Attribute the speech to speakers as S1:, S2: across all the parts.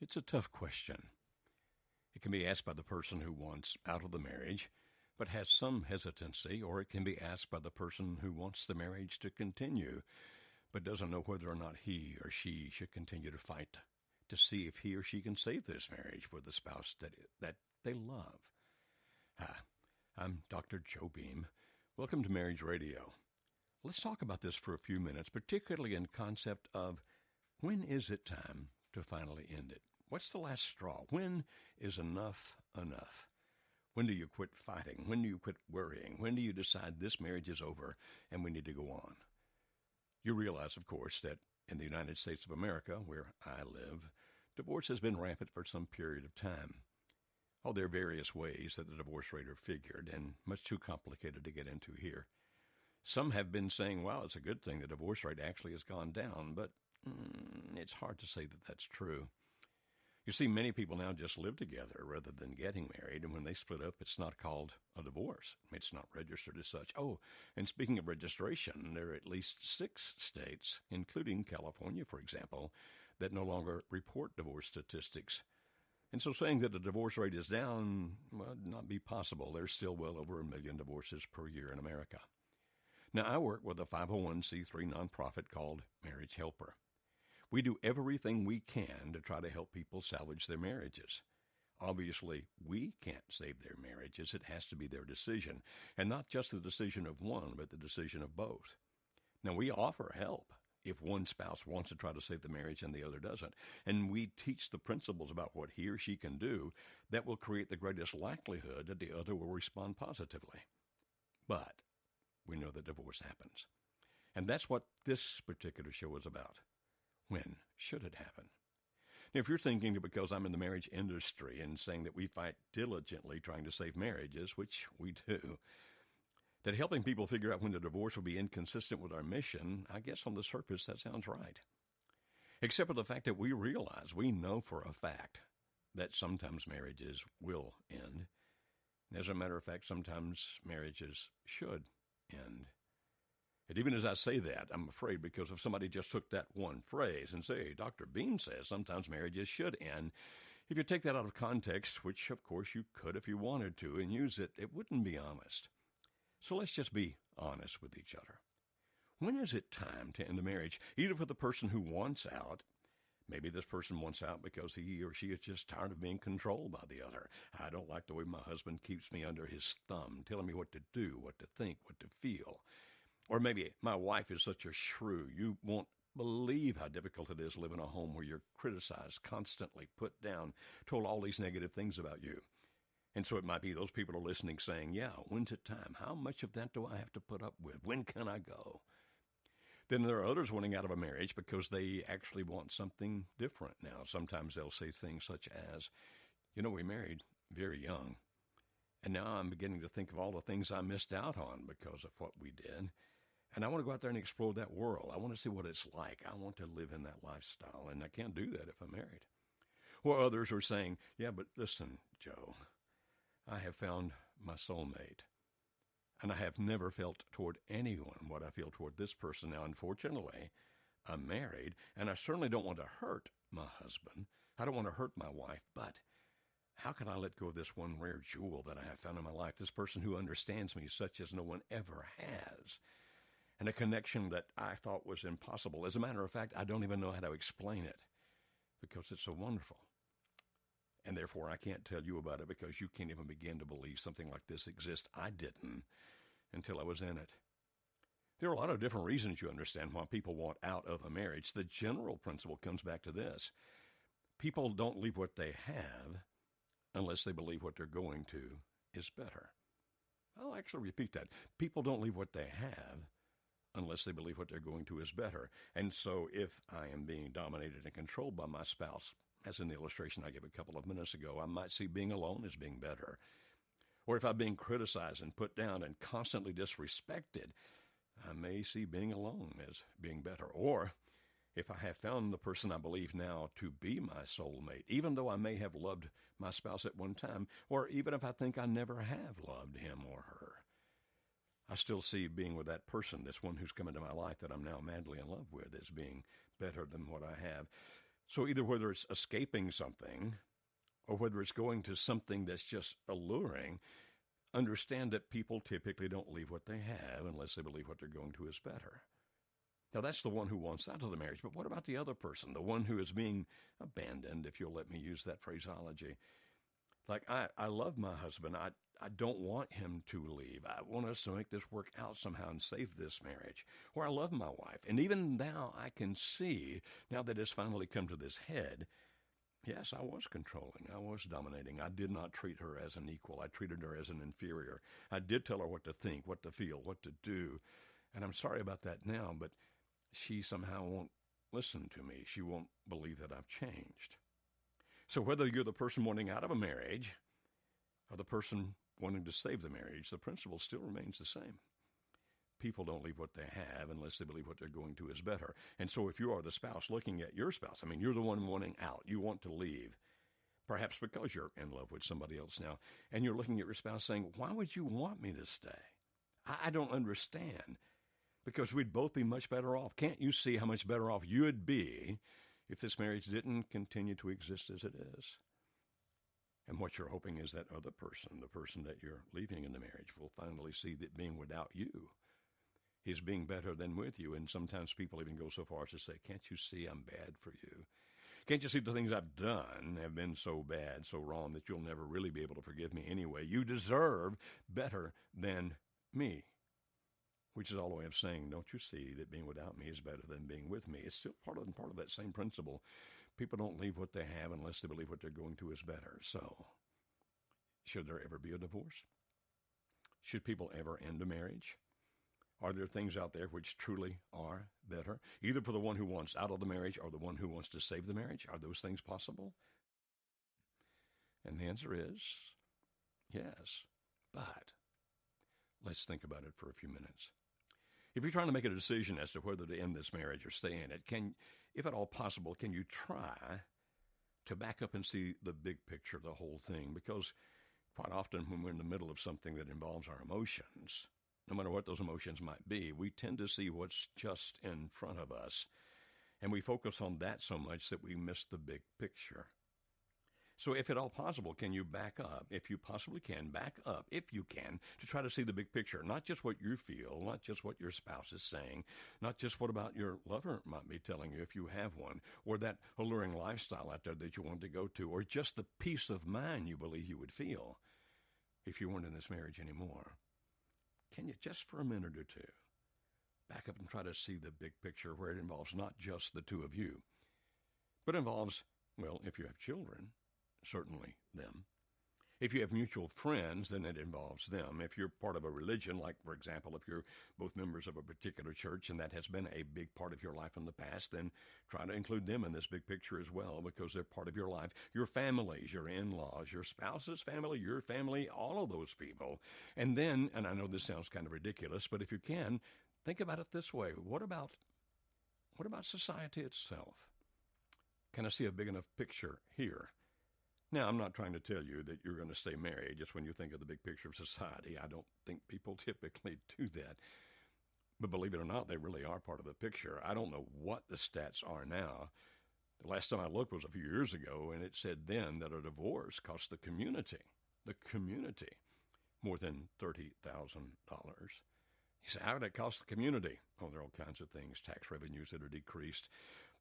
S1: It's a tough question. It can be asked by the person who wants out of the marriage but has some hesitancy, or it can be asked by the person who wants the marriage to continue but doesn't know whether or not he or she should continue to fight to see if he or she can save this marriage for the spouse that they love. Hi, I'm Dr. Joe Beam. Welcome to Marriage Radio. Let's talk about this for a few minutes, particularly in concept of when is it time to finally end it? What's the last straw? When is enough enough? When do you quit fighting? When do you quit worrying? When do you decide this marriage is over and we need to go on? You realize, of course, that in the United States of America, where I live, divorce has been rampant for some period of time. Oh, there are various ways that the divorce rate are figured, and much too complicated to get into here. Some have been saying, wow, it's a good thing the divorce rate actually has gone down, but it's hard to say that that's true. You see, many people now just live together rather than getting married, and when they split up, it's not called a divorce. It's not registered as such. Oh, and speaking of registration, there are at least 6 states, including California, for example, that no longer report divorce statistics. And so saying that the divorce rate is down would not be possible. There's still well over 1 million divorces per year in America. Now, I work with a 501c3 nonprofit called Marriage Helper. We do everything we can to try to help people salvage their marriages. Obviously, we can't save their marriages. It has to be their decision, and not just the decision of one, but the decision of both. Now, we offer help if one spouse wants to try to save the marriage and the other doesn't, and we teach the principles about what he or she can do that will create the greatest likelihood that the other will respond positively. But we know that divorce happens, and that's what this particular show is about. When should it happen? Now, if you're thinking that because I'm in the marriage industry and saying that we fight diligently trying to save marriages, which we do, that helping people figure out when the divorce will be inconsistent with our mission, I guess on the surface that sounds right. Except for the fact that we know for a fact that sometimes marriages will end. As a matter of fact, sometimes marriages should end. And even as I say that, I'm afraid because if somebody just took that one phrase and say, Dr. Beam says sometimes marriages should end, if you take that out of context, which of course you could if you wanted to, and use it, it wouldn't be honest. So let's just be honest with each other. When is it time to end the marriage, either for the person who wants out? Maybe this person wants out because he or she is just tired of being controlled by the other. I don't like the way my husband keeps me under his thumb, telling me what to do, what to think, what to feel. Or maybe my wife is such a shrew. You won't believe how difficult it is to live in a home where you're criticized, constantly put down, told all these negative things about you. And so it might be those people are listening saying, yeah, when's it time? How much of that do I have to put up with? When can I go? Then there are others wanting out of a marriage because they actually want something different now. Sometimes they'll say things such as, we married very young, and now I'm beginning to think of all the things I missed out on because of what we did. And I want to go out there and explore that world. I want to see what it's like. I want to live in that lifestyle, and I can't do that if I'm married. Or others are saying, yeah, but listen, Joe, I have found my soulmate, and I have never felt toward anyone what I feel toward this person. Now, unfortunately, I'm married, and I certainly don't want to hurt my husband. I don't want to hurt my wife, but how can I let go of this one rare jewel that I have found in my life, this person who understands me such as no one ever has, and a connection that I thought was impossible. As a matter of fact, I don't even know how to explain it because it's so wonderful. And therefore, I can't tell you about it because you can't even begin to believe something like this exists. I didn't until I was in it. There are a lot of different reasons, you understand, why people want out of a marriage. The general principle comes back to this. People don't leave what they have unless they believe what they're going to is better. I'll actually repeat that. People don't leave what they have unless they believe what they're going to is better. And so if I am being dominated and controlled by my spouse, as in the illustration I gave a couple of minutes ago, I might see being alone as being better. Or if I'm being criticized and put down and constantly disrespected, I may see being alone as being better. Or if I have found the person I believe now to be my soulmate, even though I may have loved my spouse at one time, or even if I think I never have loved him or her, I still see being with that person, this one who's come into my life that I'm now madly in love with, as being better than what I have. So either whether it's escaping something or whether it's going to something that's just alluring, understand that people typically don't leave what they have unless they believe what they're going to is better. Now, that's the one who wants out of the marriage, but what about the other person, the one who is being abandoned, if you'll let me use that phraseology? Like, I love my husband. I don't want him to leave. I want us to make this work out somehow and save this marriage. Or I love my wife. And even now I can see, now that it's finally come to this head, yes, I was controlling. I was dominating. I did not treat her as an equal. I treated her as an inferior. I did tell her what to think, what to feel, what to do. And I'm sorry about that now, but she somehow won't listen to me. She won't believe that I've changed. So whether you're the person wanting out of a marriage or the person wanting to save the marriage, the principle still remains the same. People don't leave what they have unless they believe what they're going to is better. And so if you are the spouse looking at your spouse, I mean, you're the one wanting out. You want to leave, perhaps because you're in love with somebody else now, and you're looking at your spouse saying, why would you want me to stay? I don't understand, because we'd both be much better off. Can't you see how much better off you'd be if this marriage didn't continue to exist as it is? And what you're hoping is that other person, the person that you're leaving in the marriage, will finally see that being without you is being better than with you. And sometimes people even go so far as to say, can't you see I'm bad for you? Can't you see the things I've done have been so bad, so wrong, that you'll never really be able to forgive me anyway? You deserve better than me. Which is all the way of saying, don't you see that being without me is better than being with me? It's still part of that same principle. People don't leave what they have unless they believe what they're going to is better. So, should there ever be a divorce? Should people ever end a marriage? Are there things out there which truly are better, either for the one who wants out of the marriage or the one who wants to save the marriage? Are those things possible? And the answer is yes, but let's think about it for a few minutes. If you're trying to make a decision as to whether to end this marriage or stay in it, if at all possible, can you try to back up and see the big picture, the whole thing? Because quite often when we're in the middle of something that involves our emotions, no matter what those emotions might be, we tend to see what's just in front of us, and we focus on that so much that we miss the big picture. So if at all possible, can you back up? If you possibly can, back up, if you can, to try to see the big picture, not just what you feel, not just what your spouse is saying, not just what about your lover might be telling you if you have one, or that alluring lifestyle out there that you want to go to, or just the peace of mind you believe you would feel if you weren't in this marriage anymore. Can you, just for a minute or two, back up and try to see the big picture where it involves not just the two of you, but involves, well, if you have children, certainly them. If you have mutual friends, then it involves them. If you're part of a religion, like, for example, if you're both members of a particular church and that has been a big part of your life in the past, then try to include them in this big picture as well, because they're part of your life. Your families, your in-laws, your spouse's family, your family, all of those people. And then, and I know this sounds kind of ridiculous, but if you can, think about it this way. What about society itself? Can I see a big enough picture here? Now, I'm not trying to tell you that you're going to stay married just when you think of the big picture of society. I don't think people typically do that. But believe it or not, they really are part of the picture. I don't know what the stats are now. The last time I looked was a few years ago, and it said then that a divorce cost the community, more than $30,000. You say, how did it cost the community? Oh, there are all kinds of things, tax revenues that are decreased,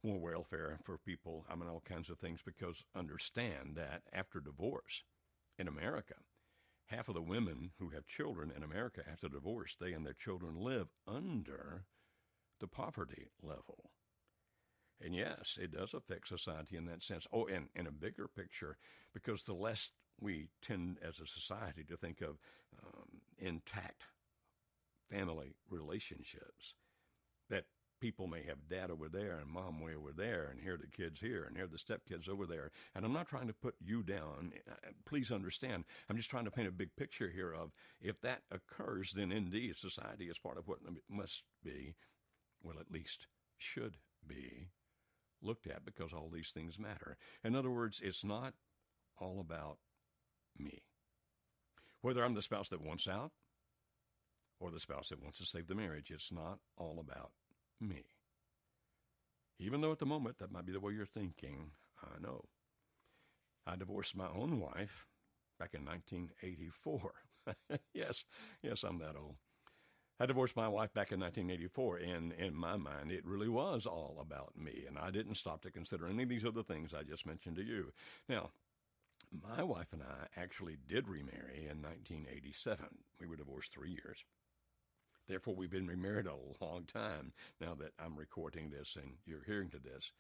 S1: more welfare for people, all kinds of things, because understand that after divorce in America, half of the women who have children in America after divorce, they and their children live under the poverty level. And yes, it does affect society in that sense. Oh, and in a bigger picture, because the less we tend as a society to think of intact family relationships, that people may have dad over there and mom way over there, and here are the kids here, and here are the stepkids over there. And I'm not trying to put you down. Please understand. I'm just trying to paint a big picture here of, if that occurs, then indeed society is part of what must be, well, at least should be, looked at, because all these things matter. In other words, it's not all about me. Whether I'm the spouse that wants out or the spouse that wants to save the marriage, it's not all about me. Even though at the moment that might be the way you're thinking, I know. I divorced my own wife back in 1984. Yes, I'm that old. I divorced my wife back in 1984, and in my mind, it really was all about me, and I didn't stop to consider any of these other things I just mentioned to you. Now, my wife and I actually did remarry in 1987. We were divorced 3 years. Therefore, we've been remarried a long time now that I'm recording this and you're hearing to this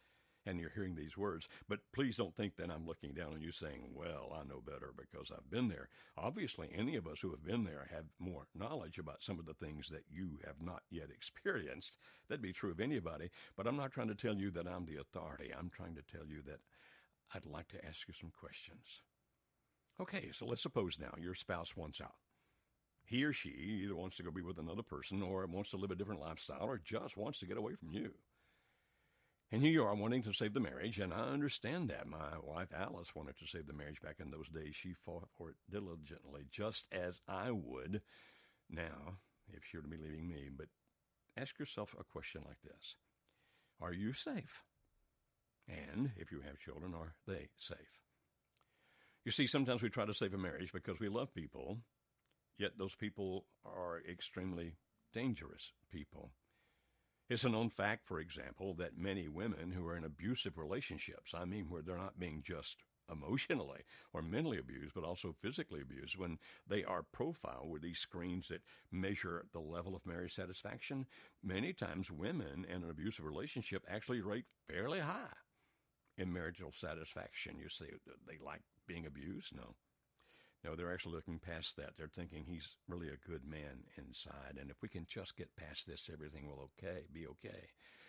S1: and you're hearing these words. But please don't think that I'm looking down on you saying, well, I know better because I've been there. Obviously, any of us who have been there have more knowledge about some of the things that you have not yet experienced. That'd be true of anybody. But I'm not trying to tell you that I'm the authority. I'm trying to tell you that I'd like to ask you some questions. Okay, so let's suppose now your spouse wants out. He or she either wants to go be with another person or wants to live a different lifestyle or just wants to get away from you. And here you are wanting to save the marriage, and I understand that. My wife Alice wanted to save the marriage back in those days. She fought for it diligently, just as I would now if she were to be leaving me. But ask yourself a question like this. Are you safe? And if you have children, are they safe? You see, sometimes we try to save a marriage because we love people, yet those people are extremely dangerous people. It's a known fact, for example, that many women who are in abusive relationships, I mean where they're not being just emotionally or mentally abused, but also physically abused, when they are profiled with these screens that measure the level of marriage satisfaction, many times women in an abusive relationship actually rate fairly high in marital satisfaction. You say they like being abused? No, they're actually looking past that. They're thinking he's really a good man inside, and if we can just get past this, everything will be okay.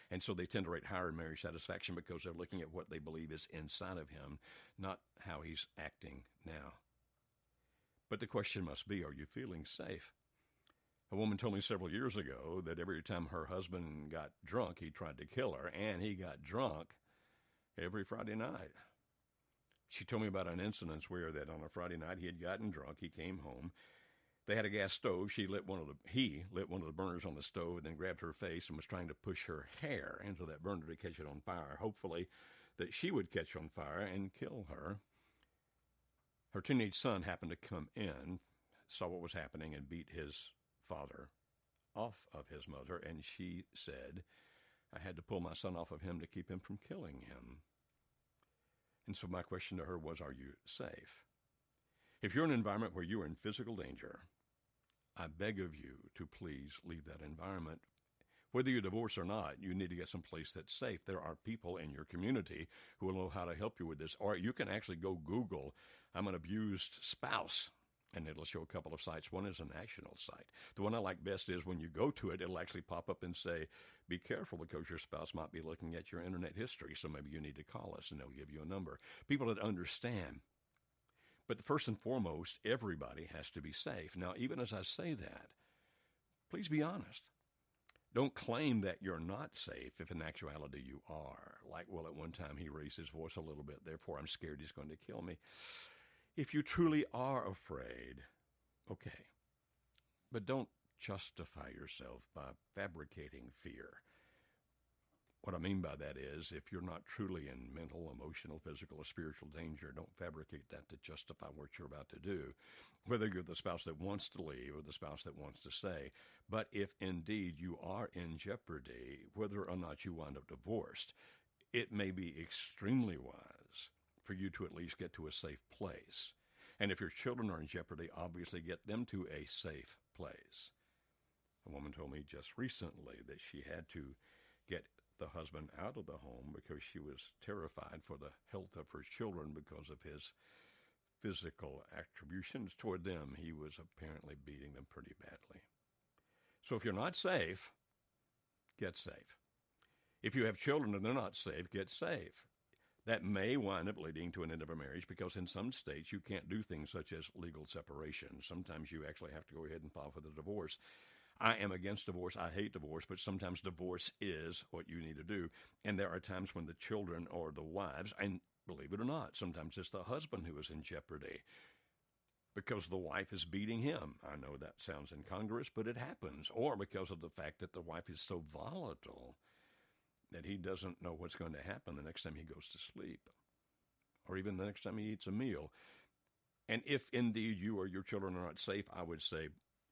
S1: And so they tend to rate higher in marriage satisfaction because they're looking at what they believe is inside of him, not how he's acting now. But the question must be, are you feeling safe? A woman told me several years ago that every time her husband got drunk, he tried to kill her, and he got drunk every Friday night. She told me about an incident where that on a Friday night he had gotten drunk. He came home. They had a gas stove. He lit one of the burners on the stove and then grabbed her face and was trying to push her hair into that burner to catch it on fire, hopefully that she would catch on fire and kill her. Her teenage son happened to come in, saw what was happening, and beat his father off of his mother, and she said, I had to pull my son off of him to keep him from killing him. And so my question to her was, are you safe? If you're in an environment where you are in physical danger, I beg of you to please leave that environment. Whether you're divorced or not, you need to get someplace that's safe. There are people in your community who will know how to help you with this. Or you can actually go Google, I'm an abused spouse, and it'll show a couple of sites. One is a national site. The one I like best is when you go to it, it'll actually pop up and say, be careful because your spouse might be looking at your internet history, so maybe you need to call us, and they'll give you a number. People that understand. But first and foremost, everybody has to be safe. Now, even as I say that, please be honest. Don't claim that you're not safe if in actuality you are. Like, well, at one time he raised his voice a little bit, therefore I'm scared he's going to kill me. If you truly are afraid, okay, but don't justify yourself by fabricating fear. What I mean by that is, if you're not truly in mental, emotional, physical, or spiritual danger, don't fabricate that to justify what you're about to do, whether you're the spouse that wants to leave or the spouse that wants to stay. But if indeed you are in jeopardy, whether or not you wind up divorced, it may be extremely wise for you to at least get to a safe place. And if your children are in jeopardy, obviously get them to a safe place. A woman told me just recently that she had to get the husband out of the home because she was terrified for the health of her children because of his physical attributions toward them. He was apparently beating them pretty badly. So if you're not safe, get safe. If you have children and they're not safe, get safe. That may wind up leading to an end of a marriage because in some states you can't do things such as legal separation. Sometimes you actually have to go ahead and file for the divorce. I am against divorce. I hate divorce, but sometimes divorce is what you need to do. And there are times when the children or the wives, and believe it or not, sometimes it's the husband who is in jeopardy because the wife is beating him. I know that sounds incongruous, but it happens. Or because of the fact that the wife is so volatile that he doesn't know what's going to happen the next time he goes to sleep, or even the next time he eats a meal. And if indeed you or your children are not safe, I would say,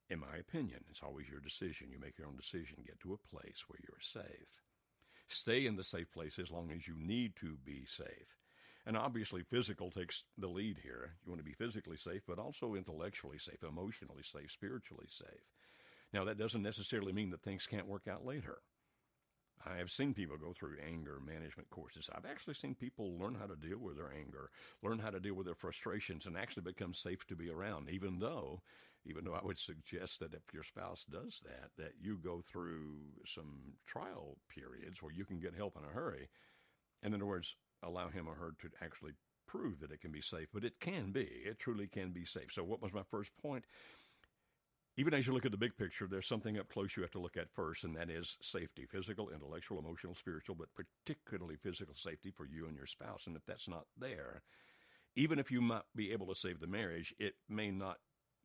S1: in my opinion, it's always your decision. You make your own decision. Get to a place where you're safe. Stay in the safe place as long as you need to be safe. And obviously, physical takes the lead here. You want to be physically safe, but also intellectually safe, emotionally safe, spiritually safe. Now, that doesn't necessarily mean that things can't work out later. I have seen people go through anger management courses. I've actually seen people learn how to deal with their anger, learn how to deal with their frustrations, and actually become safe to be around, even though I would suggest that if your spouse does that you go through some trial periods where you can get help in a hurry. In other words, allow him or her to actually prove that it can be safe. But it can be. It truly can be safe. So what was my first point? Even as you look at the big picture, there's something up close you have to look at first, and that is safety, physical, intellectual, emotional, spiritual, but particularly physical safety for you and your spouse. And if that's not there, even if you might be able to save the marriage, it may not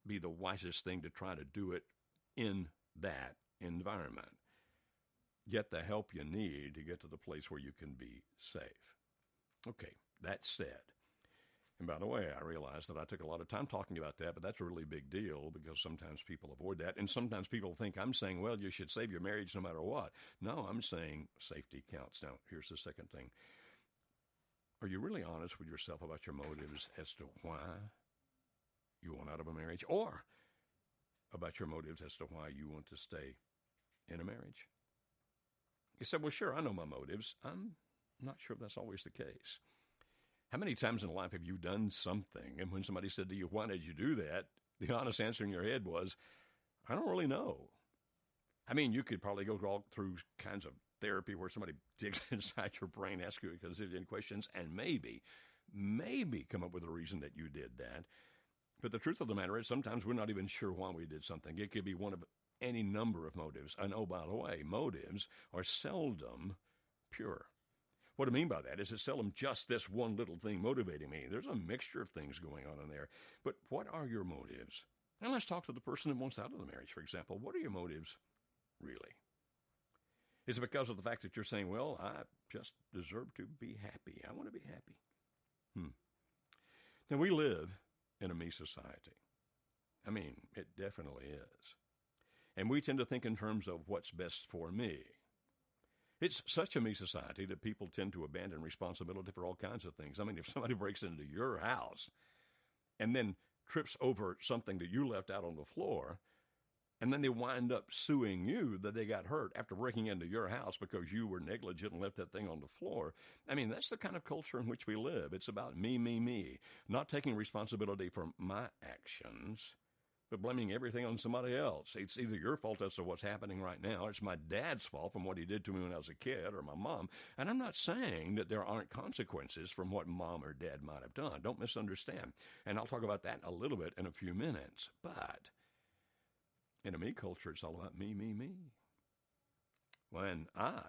S1: be the wisest thing to try to do it in that environment. Get the help you need to get to the place where you can be safe. Okay, that said, and by the way, I realize that I took a lot of time talking about that, but that's a really big deal because sometimes people avoid that. And sometimes people think I'm saying, well, you should save your marriage no matter what. No, I'm saying safety counts. Now, here's the second thing. Are you really honest with yourself about your motives as to why you want out of a marriage, or about your motives as to why you want to stay in a marriage? You said, well, sure, I know my motives. I'm not sure if that's always the case. How many times in life have you done something, and when somebody said to you, why did you do that? The honest answer in your head was, I don't really know. I mean, you could probably go all through kinds of therapy where somebody digs inside your brain, asks you a gazillion questions, and maybe come up with a reason that you did that. But the truth of the matter is sometimes we're not even sure why we did something. It could be one of any number of motives. And oh, by the way, motives are seldom pure. What I mean by that is it's seldom just this one little thing motivating me. There's a mixture of things going on in there. But what are your motives? And let's talk to the person that wants out of the marriage, for example. What are your motives really? Is it because of the fact that you're saying, well, I just deserve to be happy. I want to be happy. Now, we live in a me society. I mean, it definitely is. And we tend to think in terms of what's best for me. It's such a me society that people tend to abandon responsibility for all kinds of things. I mean, if somebody breaks into your house and then trips over something that you left out on the floor, and then they wind up suing you that they got hurt after breaking into your house because you were negligent and left that thing on the floor. I mean, that's the kind of culture in which we live. It's about me, not taking responsibility for my actions, but blaming everything on somebody else. It's either your fault as to what's happening right now, or it's my dad's fault from what he did to me when I was a kid, or my mom. And I'm not saying that there aren't consequences from what mom or dad might have done. Don't misunderstand. And I'll talk about that a little bit in a few minutes. But in a me culture, it's all about me. When I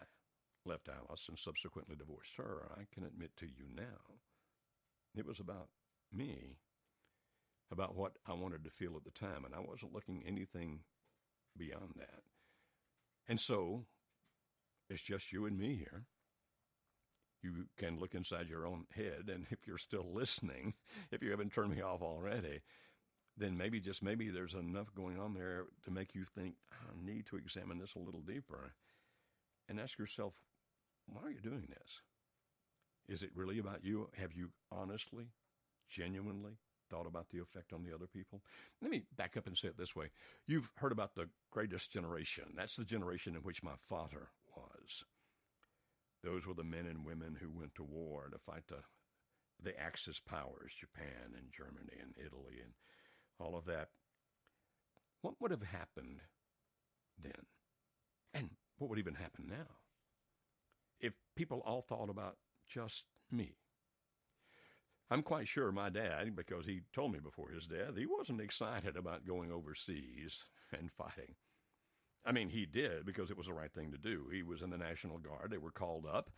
S1: left Alice and subsequently divorced her, I can admit to you now, it was about me, about what I wanted to feel at the time, and I wasn't looking anything beyond that. And so, it's just you and me here. You can look inside your own head, and if you're still listening, if you haven't turned me off already, then maybe, just maybe, there's enough going on there to make you think, I need to examine this a little deeper. And ask yourself, why are you doing this? Is it really about you? Have you honestly, genuinely thought about the effect on the other people? Let me back up and say it this way. You've heard about the greatest generation. That's the generation in which my father was. Those were the men and women who went to war to fight the Axis powers, Japan and Germany and Italy and all of that. What would have happened then? And what would even happen now if people all thought about just me? I'm quite sure my dad, because he told me before his death, he wasn't excited about going overseas and fighting. I mean, he did because it was the right thing to do. He was in the National Guard. They were called up,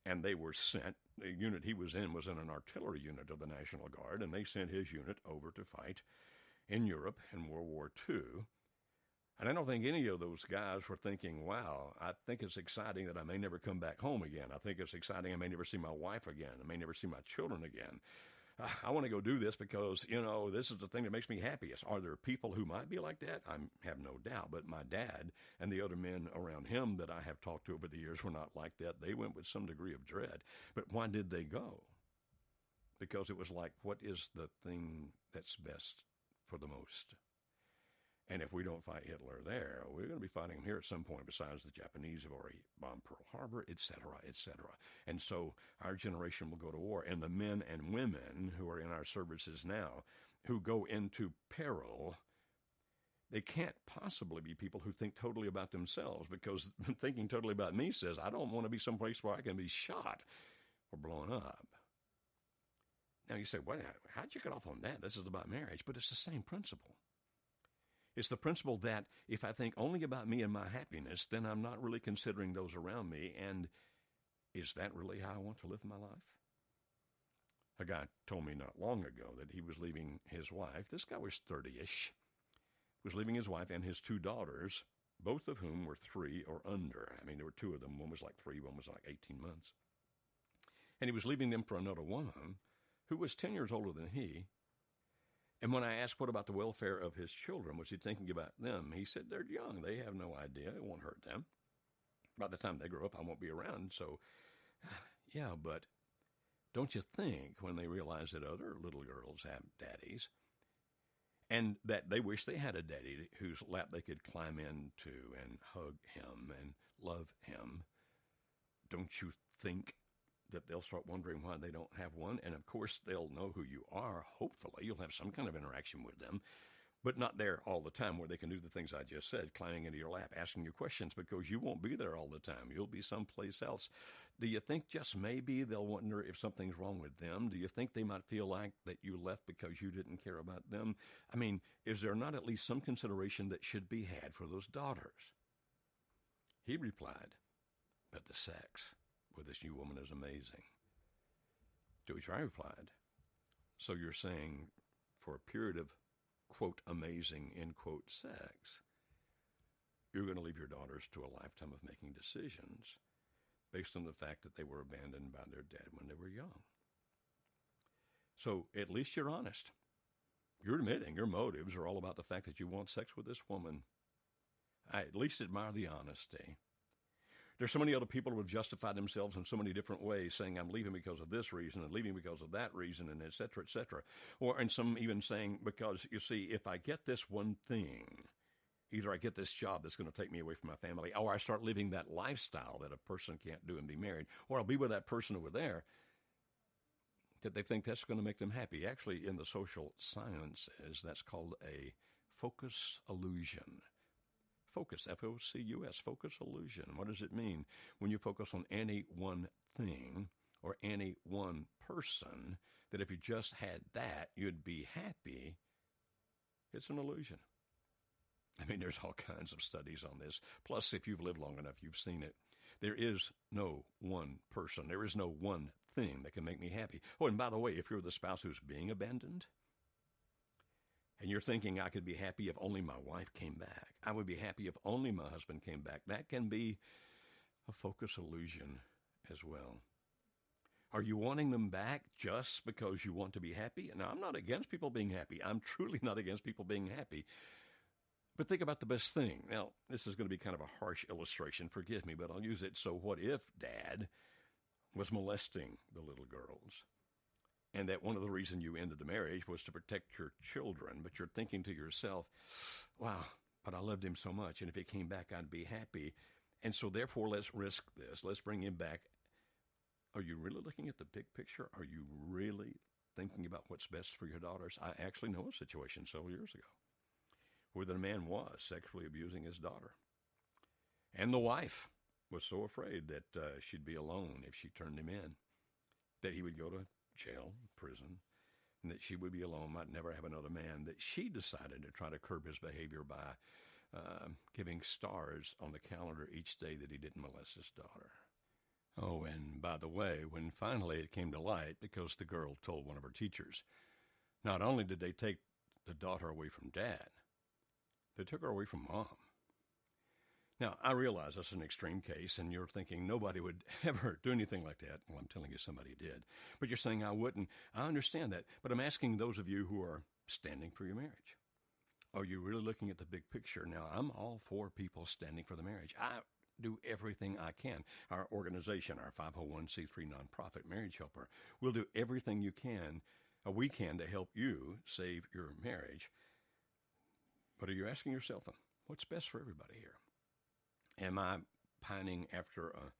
S1: and they were sent. The unit he was in an artillery unit of the National Guard, and they sent his unit over to fight in Europe in World War II. And I don't think any of those guys were thinking, wow, I think it's exciting that I may never come back home again. I think it's exciting I may never see my wife again. I may never see my children again. I want to go do this because, this is the thing that makes me happiest. Are there people who might be like that? I have no doubt. But my dad and the other men around him that I have talked to over the years were not like that. They went with some degree of dread. But why did they go? Because it was like, what is the thing that's best for the most? And if we don't fight Hitler there, we're going to be fighting him here at some point, besides the Japanese have already bombed Pearl Harbor, et cetera, et cetera. And so our generation will go to war. And the men and women who are in our services now, who go into peril, they can't possibly be people who think totally about themselves, because thinking totally about me says, I don't want to be someplace where I can be shot or blown up. Now you say, well, how'd you get off on that? This is about marriage. But it's the same principle. It's the principle that if I think only about me and my happiness, then I'm not really considering those around me. And is that really how I want to live my life? A guy told me not long ago that he was leaving his wife. This guy was 30-ish. Was leaving his wife and his two daughters, both of whom were 3 or under. I mean, there were 2 of them. One was like 3, one was like 18 months. And he was leaving them for another woman who was 10 years older than he. And when I asked what about the welfare of his children, was he thinking about them? He said, they're young. They have no idea. It won't hurt them. By the time they grow up, I won't be around. So, yeah, but don't you think when they realize that other little girls have daddies and that they wish they had a daddy whose lap they could climb into and hug him and love him, don't you think that they'll start wondering why they don't have one? And of course, they'll know who you are. Hopefully, you'll have some kind of interaction with them, but not there all the time where they can do the things I just said, climbing into your lap, asking you questions, because you won't be there all the time. You'll be someplace else. Do you think just maybe they'll wonder if something's wrong with them? Do you think they might feel like that you left because you didn't care about them? I mean, is there not at least some consideration that should be had for those daughters? He replied, but the sex with this new woman is amazing. To which I replied, so you're saying for a period of, quote, amazing, end quote, sex, you're going to leave your daughters to a lifetime of making decisions based on the fact that they were abandoned by their dad when they were young. So at least you're honest. You're admitting your motives are all about the fact that you want sex with this woman. I at least admire the honesty. There's so many other people who have justified themselves in so many different ways, saying, I'm leaving because of this reason and leaving because of that reason, and et cetera, et cetera. And some even saying, because, you see, if I get this one thing, either I get this job that's going to take me away from my family, or I start living that lifestyle that a person can't do and be married, or I'll be with that person over there, that they think that's going to make them happy. Actually, in the social sciences, that's called a focus illusion. Focus, F-O-C-U-S, focus illusion. What does it mean? When you focus on any one thing or any one person, that if you just had that, you'd be happy, it's an illusion. I mean, there's all kinds of studies on this. Plus, if you've lived long enough, you've seen it. There is no one person. There is no one thing that can make me happy. Oh, and by the way, if you're the spouse who's being abandoned, and you're thinking, I could be happy if only my wife came back. I would be happy if only my husband came back. That can be a focus illusion as well. Are you wanting them back just because you want to be happy? Now, I'm not against people being happy. I'm truly not against people being happy. But think about the best thing. Now, this is going to be kind of a harsh illustration. Forgive me, but I'll use it. So what if Dad was molesting the little girls? And that one of the reasons you ended the marriage was to protect your children, but you're thinking to yourself, wow, but I loved him so much, and if he came back, I'd be happy. And so therefore, let's risk this. Let's bring him back. Are you really looking at the big picture? Are you really thinking about what's best for your daughters? I actually know a situation several years ago where the man was sexually abusing his daughter. And the wife was so afraid that she'd be alone if she turned him in, that he would go to jail, prison, and that she would be alone, might never have another man, that she decided to try to curb his behavior by giving stars on the calendar each day that he didn't molest his daughter. Oh, and by the way, when finally it came to light, because the girl told one of her teachers, not only did they take the daughter away from Dad, They took her away from mom. Now, I realize that's an extreme case, and you're thinking nobody would ever do anything like that. Well, I'm telling you somebody did. But you're saying I wouldn't. I understand that. But I'm asking those of you who are standing for your marriage. Are you really looking at the big picture? Now, I'm all for people standing for the marriage. I do everything I can. Our organization, our 501c3 nonprofit Marriage Helper, will do everything we can to help you save your marriage. But are you asking yourself, what's best for everybody here? Am I pining after a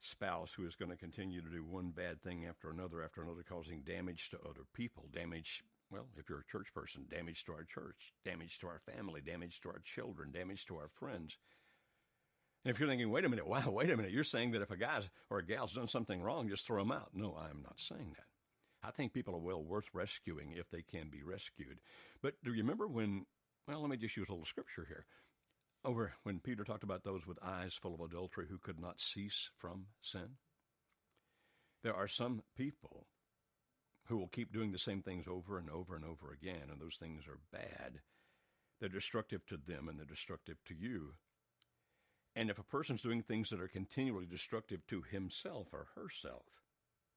S1: spouse who is going to continue to do one bad thing after another, causing damage to other people? Damage, well, if you're a church person, damage to our church, damage to our family, damage to our children, damage to our friends. And if you're thinking, wait a minute, you're saying that if a guy or a gal's done something wrong, just throw them out. No, I'm not saying that. I think people are well worth rescuing if they can be rescued. But do you remember when, well, let me just use a little scripture here. Over when Peter talked about those with eyes full of adultery who could not cease from sin. There are some people who will keep doing the same things over and over and over again, and those things are bad. They're destructive to them, and they're destructive to you. And if a person's doing things that are continually destructive to himself or herself,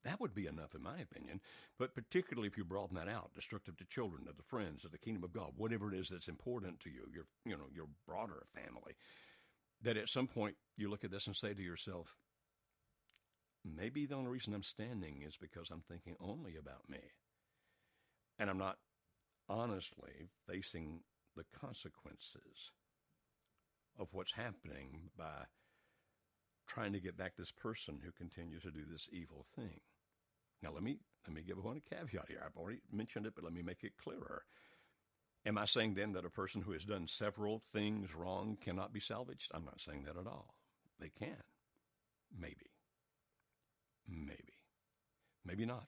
S1: that would be enough, in my opinion. But particularly if you broaden that out, destructive to children, to the friends, to the kingdom of God, whatever it is that's important to you, your broader family, that at some point you look at this and say to yourself, maybe the only reason I'm standing is because I'm thinking only about me. And I'm not honestly facing the consequences of what's happening by trying to get back this person who continues to do this evil thing. Now, let me give one caveat here. I've already mentioned it, but let me make it clearer. Am I saying then that a person who has done several things wrong cannot be salvaged? I'm not saying that at all. They can. Maybe. Maybe not.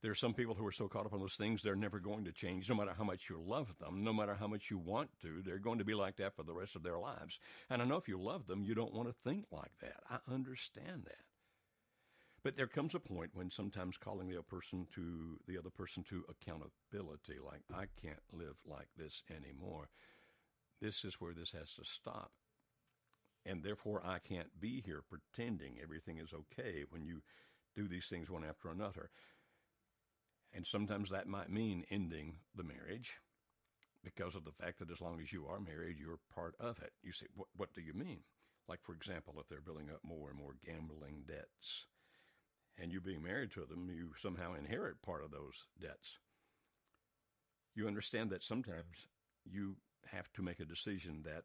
S1: There are some people who are so caught up on those things, they're never going to change. No matter how much you love them, no matter how much you want to, they're going to be like that for the rest of their lives. And I know if you love them, you don't want to think like that. I understand that. But there comes a point when sometimes calling the other person to accountability, like, I can't live like this anymore. This is where this has to stop. And therefore, I can't be here pretending everything is okay when you do these things one after another. And sometimes that might mean ending the marriage because of the fact that as long as you are married, you're part of it. You say, what do you mean? Like, for example, if they're building up more and more gambling debts, and you being married to them, you somehow inherit part of those debts. You understand that sometimes you have to make a decision that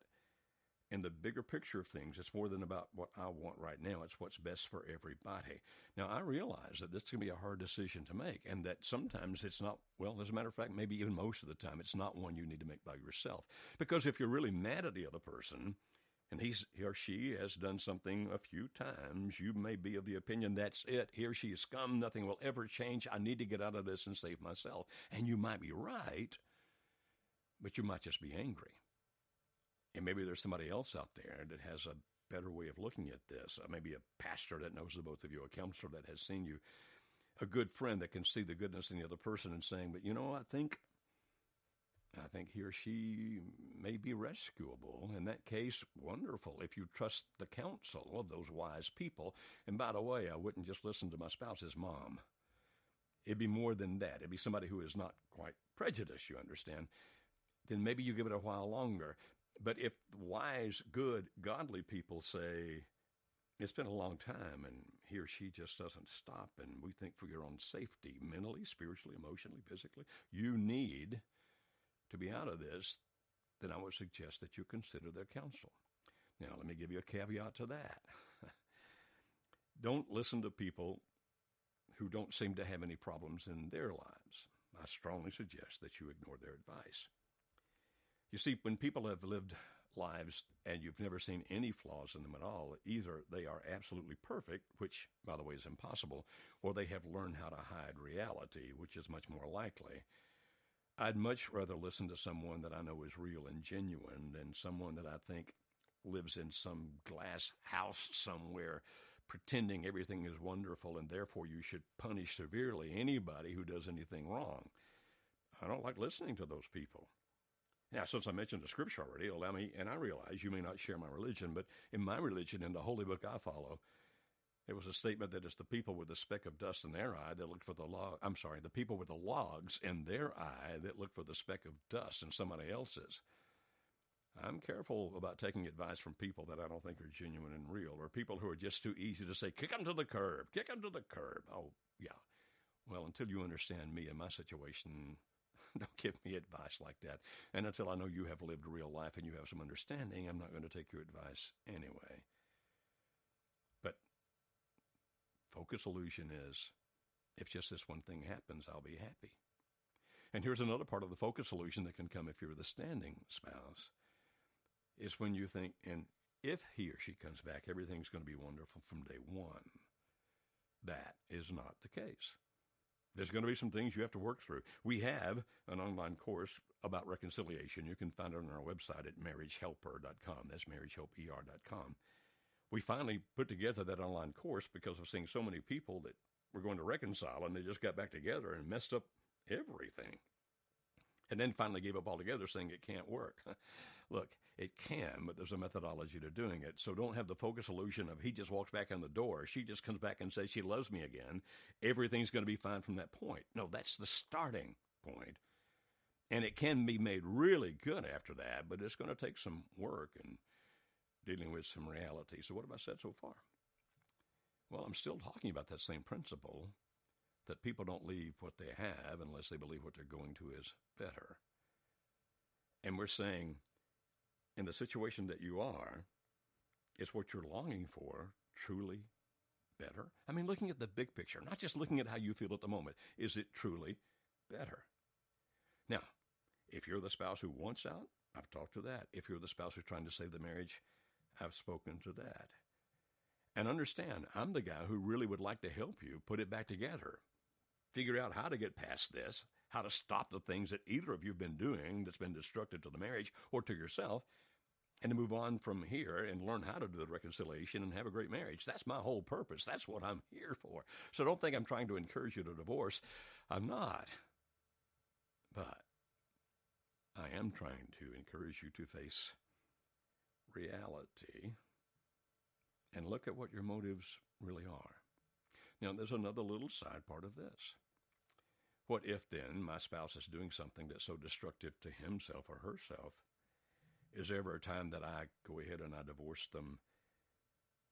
S1: in the bigger picture of things, it's more than about what I want right now. It's what's best for everybody. Now, I realize that this can be a hard decision to make, and that sometimes it's not, well, as a matter of fact, maybe even most of the time, it's not one you need to make by yourself. Because if you're really mad at the other person, and he or she has done something a few times, you may be of the opinion, that's it. He or she is scum. Nothing will ever change. I need to get out of this and save myself. And you might be right, but you might just be angry. And maybe there's somebody else out there that has a better way of looking at this. Maybe a pastor that knows the both of you, a counselor that has seen you, a good friend that can see the goodness in the other person and saying, but I think he or she may be rescuable. In that case, wonderful. If you trust the counsel of those wise people. And by the way, I wouldn't just listen to my spouse's mom. It'd be more than that. It'd be somebody who is not quite prejudiced, you understand. Then maybe you give it a while longer. But if wise, good, godly people say, it's been a long time and he or she just doesn't stop, and we think for your own safety, mentally, spiritually, emotionally, physically, you need to be out of this, then I would suggest that you consider their counsel. Now, let me give you a caveat to that. Don't listen to people who don't seem to have any problems in their lives. I strongly suggest that you ignore their advice. You see, when people have lived lives and you've never seen any flaws in them at all, either they are absolutely perfect, which, by the way, is impossible, or they have learned how to hide reality, which is much more likely. I'd much rather listen to someone that I know is real and genuine than someone that I think lives in some glass house somewhere pretending everything is wonderful and therefore you should punish severely anybody who does anything wrong. I don't like listening to those people. Now, since I mentioned the scripture already, allow me, and I realize you may not share my religion, but in my religion, in the holy book I follow, there was a statement that it's the people with the speck of dust in their eye that look for the people with the logs in their eye that look for the speck of dust in somebody else's. I'm careful about taking advice from people that I don't think are genuine and real, or people who are just too easy to say, kick them to the curb, kick them to the curb. Oh, yeah. Well, until you understand me and my situation, don't give me advice like that. And until I know you have lived real life and you have some understanding, I'm not going to take your advice anyway. But focus illusion is, if just this one thing happens, I'll be happy. And here's another part of the focus illusion that can come if you're the standing spouse, is when you think, and if he or she comes back, everything's going to be wonderful from day one. That is not the case. There's going to be some things you have to work through. We have an online course about reconciliation. You can find it on our website at marriagehelper.com. That's marriagehelper.com. We finally put together that online course because of seeing so many people that were going to reconcile, and they just got back together and messed up everything. And then finally gave up altogether, saying it can't work. Look, it can, but there's a methodology to doing it. So don't have the focus illusion of he just walks back in the door, she just comes back and says she loves me again. Everything's going to be fine from that point. No, that's the starting point. And it can be made really good after that, but it's going to take some work and dealing with some reality. So what have I said so far? Well, I'm still talking about that same principle, that people don't leave what they have unless they believe what they're going to is better. And we're saying, in the situation that you are, is what you're longing for truly better? I mean, looking at the big picture, not just looking at how you feel at the moment. Is it truly better? Now, if you're the spouse who wants out, I've talked to that. If you're the spouse who's trying to save the marriage, I've spoken to that. And understand, I'm the guy who really would like to help you put it back together. Figure out how to get past this, how to stop the things that either of you have been doing that's been destructive to the marriage or to yourself, and to move on from here and learn how to do the reconciliation and have a great marriage. That's my whole purpose. That's what I'm here for. So don't think I'm trying to encourage you to divorce. I'm not. But I am trying to encourage you to face reality and look at what your motives really are. Now, there's another little side part of this. What if then my spouse is doing something that's so destructive to himself or herself? Is there ever a time that I go ahead and I divorce them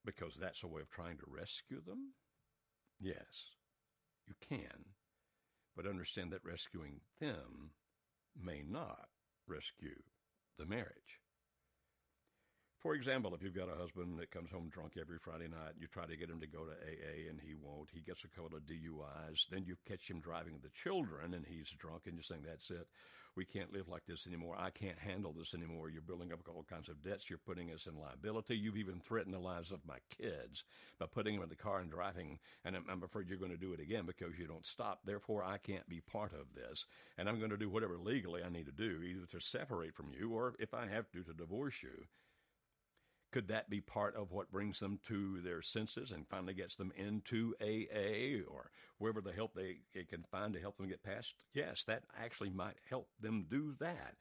S1: because that's a way of trying to rescue them? Yes, you can. But understand that rescuing them may not rescue the marriage. For example, if you've got a husband that comes home drunk every Friday night, and you try to get him to go to AA and he won't, he gets a couple of DUIs, then you catch him driving the children and he's drunk and you're saying, that's it, we can't live like this anymore, I can't handle this anymore, you're building up all kinds of debts, you're putting us in liability, you've even threatened the lives of my kids by putting them in the car and driving, and I'm afraid you're going to do it again because you don't stop, therefore I can't be part of this, and I'm going to do whatever legally I need to do, either to separate from you or if I have to divorce you. Could that be part of what brings them to their senses and finally gets them into AA or wherever the help they can find to help them get past? Yes, that actually might help them do that.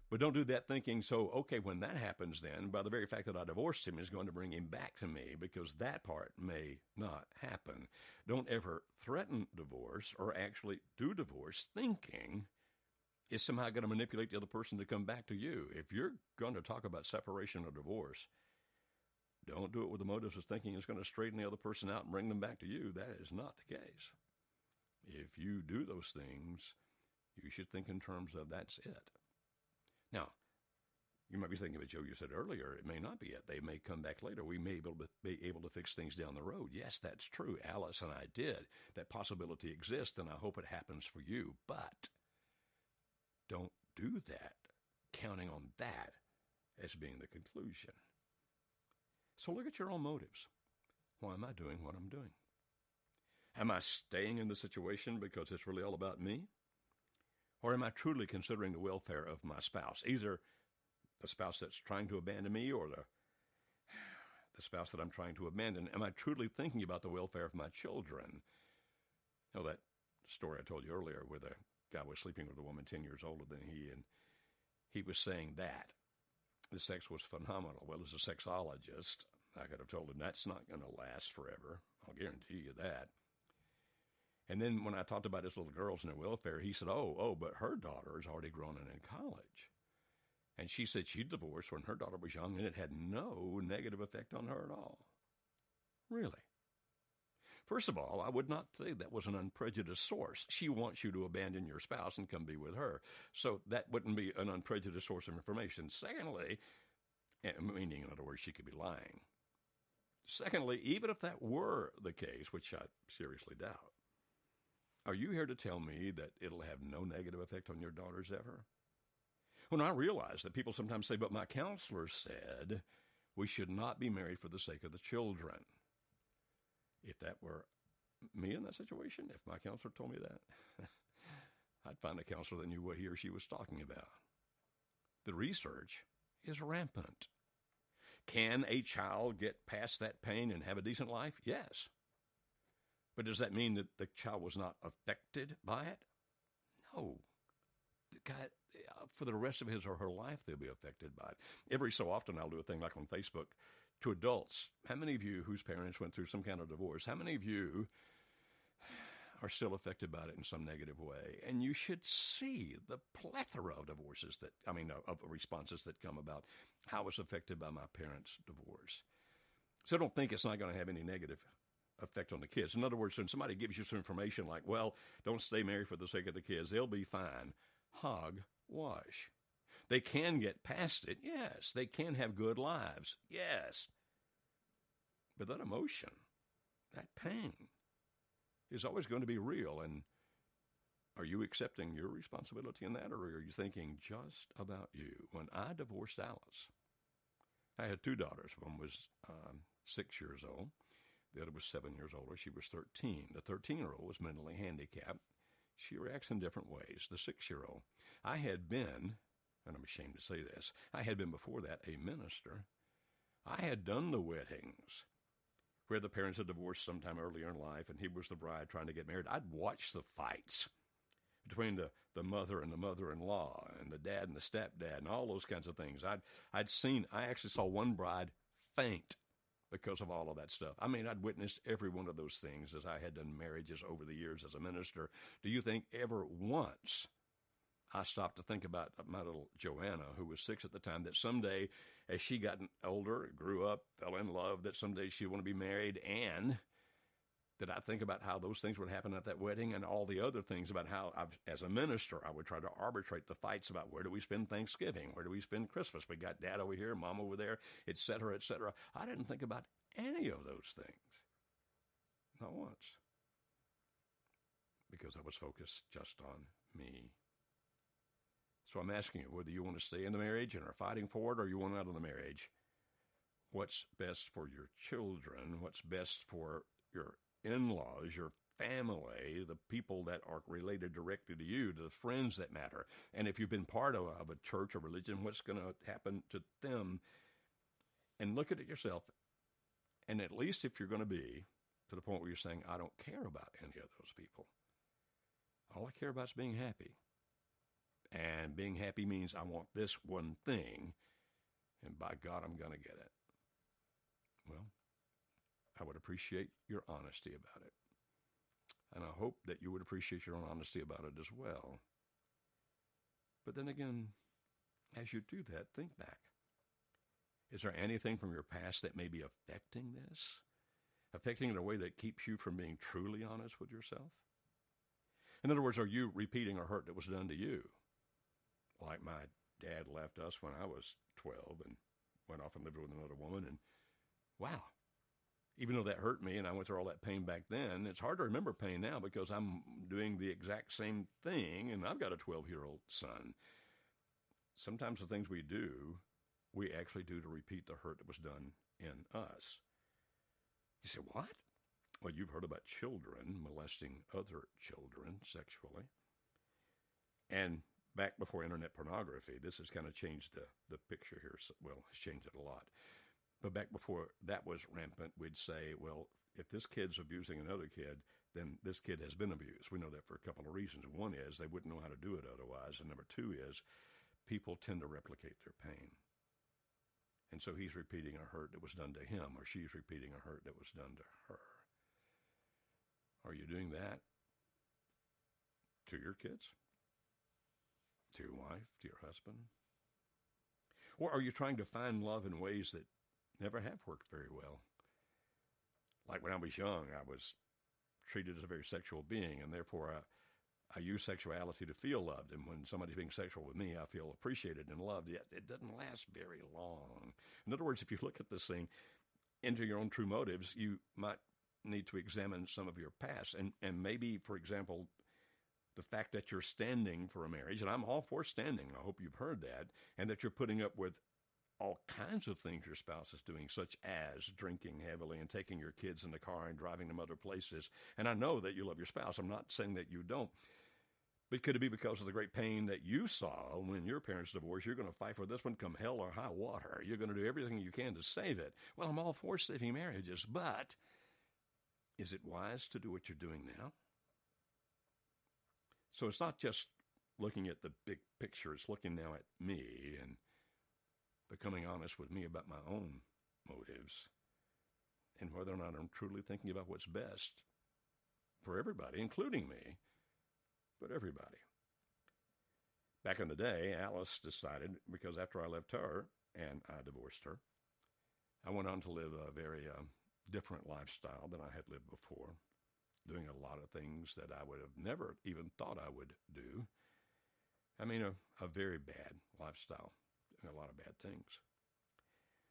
S1: But don't do that thinking, so, okay, when that happens then, by the very fact that I divorced him is going to bring him back to me, because that part may not happen. Don't ever threaten divorce or actually do divorce thinking is somehow going to manipulate the other person to come back to you. If you're going to talk about separation or divorce, don't do it with the motives of thinking it's going to straighten the other person out and bring them back to you. That is not the case. If you do those things, you should think in terms of that's it. Now, you might be thinking, but Joe, you said earlier, it may not be it. They may come back later. We may be able to fix things down the road. Yes, that's true. Alice and I did. That possibility exists, and I hope it happens for you. But don't do that, counting on that as being the conclusion. So look at your own motives. Why am I doing what I'm doing? Am I staying in the situation because it's really all about me? Or am I truly considering the welfare of my spouse, either the spouse that's trying to abandon me or the spouse that I'm trying to abandon? Am I truly thinking about the welfare of my children? You know, that story I told you earlier where the guy was sleeping with a woman 10 years older than he, and he was saying that the sex was phenomenal. Well, as a sexologist, I could have told him that's not going to last forever. I'll guarantee you that. And then when I talked about his little girls and their welfare, he said, oh, but her daughter is already grown and in college. And she said she divorced when her daughter was young, and it had no negative effect on her at all. Really? First of all, I would not say that was an unprejudiced source. She wants you to abandon your spouse and come be with her. So that wouldn't be an unprejudiced source of information. Secondly, meaning, in other words, she could be lying. Secondly, even if that were the case, which I seriously doubt, are you here to tell me that it'll have no negative effect on your daughters ever? When I realize that people sometimes say, but my counselor said we should not be married for the sake of the children. If that were me in that situation, if my counselor told me that, I'd find a counselor that knew what he or she was talking about. The research is rampant. Can a child get past that pain and have a decent life? Yes. But does that mean that the child was not affected by it? No. For the rest of his or her life, they'll be affected by it. Every so often, I'll do a thing like on Facebook to adults. How many of you whose parents went through some kind of divorce, how many of you are still affected by it in some negative way? And you should see the plethora of of responses that come about how I was affected by my parents' divorce. So don't think it's not going to have any negative effect on the kids. In other words, when somebody gives you some information like, well, don't stay married for the sake of the kids, they'll be fine. Hogwash. They can get past it, yes. They can have good lives, yes. But that emotion, that pain, is always going to be real. And are you accepting your responsibility in that, or are you thinking just about you? When I divorced Alice, I had two daughters. One was 6 years old. The other was 7 years older. She was 13. The 13-year-old was mentally handicapped. She reacts in different ways. The 6-year-old, I had been, and I'm ashamed to say this, I had been before that a minister. I had done the weddings where the parents had divorced sometime earlier in life, and he was the bride trying to get married. I'd watched the fights between the mother and the mother-in-law and the dad and the stepdad and all those kinds of things. I actually saw one bride faint because of all of that stuff. I mean, I'd witnessed every one of those things as I had done marriages over the years as a minister. Do you think ever once I stopped to think about my little Joanna, who was 6 at the time, that someday as she got older, grew up, fell in love, that someday she'd want to be married? And did I think about how those things would happen at that wedding and all the other things about how, as a minister, I would try to arbitrate the fights about where do we spend Thanksgiving, where do we spend Christmas? We got Dad over here, Mom over there, et cetera, et cetera. I didn't think about any of those things, not once, because I was focused just on me. So I'm asking you whether you want to stay in the marriage and are fighting for it, or you want out of the marriage. What's best for your children? What's best for your in-laws, your family, the people that are related directly to you, the friends that matter? And if you've been part of a church or religion, what's going to happen to them? And look at it yourself. And at least if you're going to be to the point where you're saying, I don't care about any of those people. All I care about is being happy. And being happy means I want this one thing, and by God, I'm going to get it. Well, I would appreciate your honesty about it. And I hope that you would appreciate your own honesty about it as well. But then again, as you do that, think back. Is there anything from your past that may be affecting this? Affecting in a way that keeps you from being truly honest with yourself? In other words, are you repeating a hurt that was done to you? Like my dad left us when I was 12 and went off and lived with another woman. And wow, even though that hurt me and I went through all that pain back then, it's hard to remember pain now because I'm doing the exact same thing and I've got a 12-year-old son. Sometimes the things we do, we actually do to repeat the hurt that was done in us. You say, what? Well, you've heard about children molesting other children sexually. And back before internet pornography, this has kind of changed the picture here. Well, it's changed it a lot. But back before that was rampant, we'd say, well, if this kid's abusing another kid, then this kid has been abused. We know that for a couple of reasons. One is they wouldn't know how to do it otherwise. And number two is people tend to replicate their pain. And so he's repeating a hurt that was done to him, or she's repeating a hurt that was done to her. Are you doing that to your kids? To your wife? To your husband? Or are you trying to find love in ways that never have worked very well? Like when I was young, I was treated as a very sexual being, and therefore I use sexuality to feel loved. And when somebody's being sexual with me, I feel appreciated and loved, yet it doesn't last very long. In other words, if you look at this thing into your own true motives, you might need to examine some of your past. And maybe, for example, the fact that you're standing for a marriage, and I'm all for standing, I hope you've heard that, and that you're putting up with all kinds of things your spouse is doing, such as drinking heavily and taking your kids in the car and driving them other places. And I know that you love your spouse. I'm not saying that you don't. But could it be because of the great pain that you saw when your parents divorced? You're going to fight for this one come hell or high water. You're going to do everything you can to save it. Well, I'm all for saving marriages, but is it wise to do what you're doing now? So it's not just looking at the big picture. It's looking now at me and becoming honest with me about my own motives and whether or not I'm truly thinking about what's best for everybody, including me, but everybody. Back in the day, Alice decided, because after I left her and I divorced her, I went on to live a very different lifestyle than I had lived before, doing a lot of things that I would have never even thought I would do. I mean, a very bad lifestyle. A lot of bad things.